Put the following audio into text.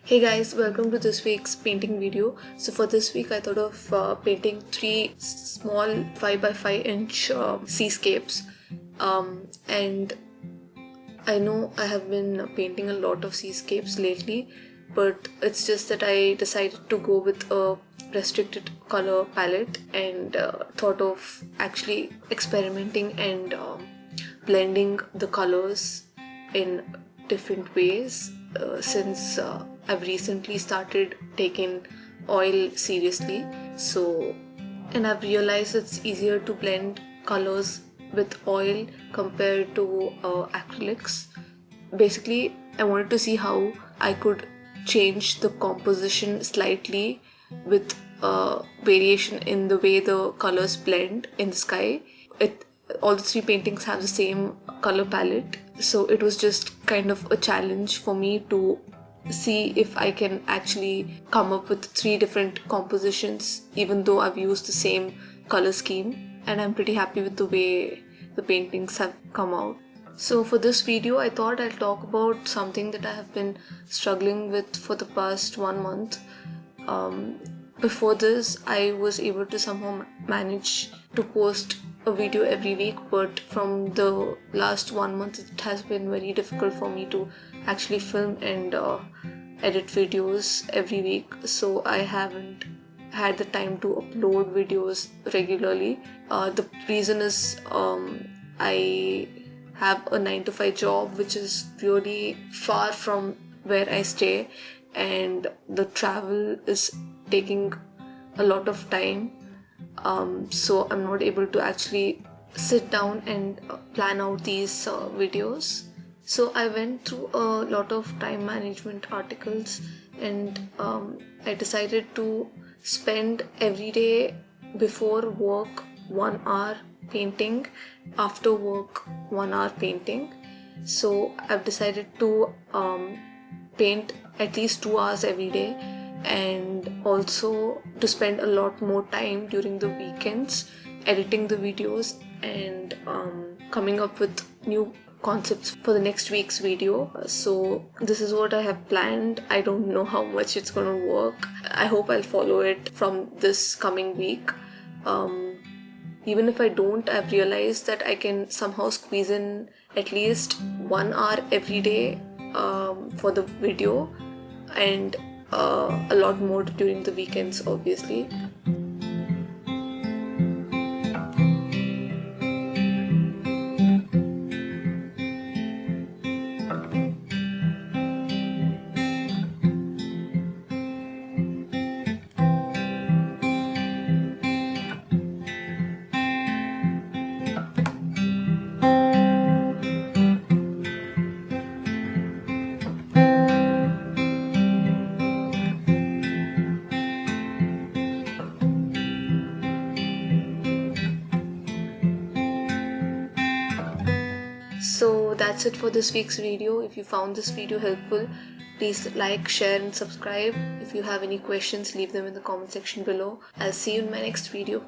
Hey guys, welcome to this week's painting video. So for this week I thought of painting 3 small 5x5 inch seascapes, and I know I have been painting a lot of seascapes lately, but it's just that I decided to go with a restricted color palette and thought of actually experimenting and blending the colors in different ways since I've recently started taking oil seriously. And I've realized it's easier to blend colors with oil compared to acrylics. Basically, I wanted to see how I could change the composition slightly with variation in the way the colors blend in the sky. All the 3 paintings have the same color palette, so it was just kind of a challenge for me to see if I can actually come up with 3 different compositions even though I've used the same color scheme, and I'm pretty happy with the way the paintings have come out. So for this video I thought I'll talk about something that I have been struggling with for the past 1 month. Before this I was able to somehow manage to post a video every week, but from the last 1 month it has been very difficult for me to actually film and edit videos every week, so I haven't had the time to upload videos regularly. The reason is I have a 9 to 5 job which is really far from where I stay, and the travel is taking a lot of time. So I'm not able to actually sit down and plan out these videos. So I went through a lot of time management articles, and I decided to spend every day before work 1 hour painting, after work 1 hour painting. So I've decided to paint at least 2 hours every day, and also to spend a lot more time during the weekends editing the videos and coming up with new concepts for the next week's video. So this is what I have planned. I don't know how much it's gonna work. I hope I'll follow it from this coming week. Even if I don't, I've realized that I can somehow squeeze in at least 1 hour every day for the video, and a lot more during the weekends, obviously. So that's it for this week's video. If you found this video helpful, please like, share and subscribe. If you have any questions, leave them in the comment section below. I'll see you in my next video.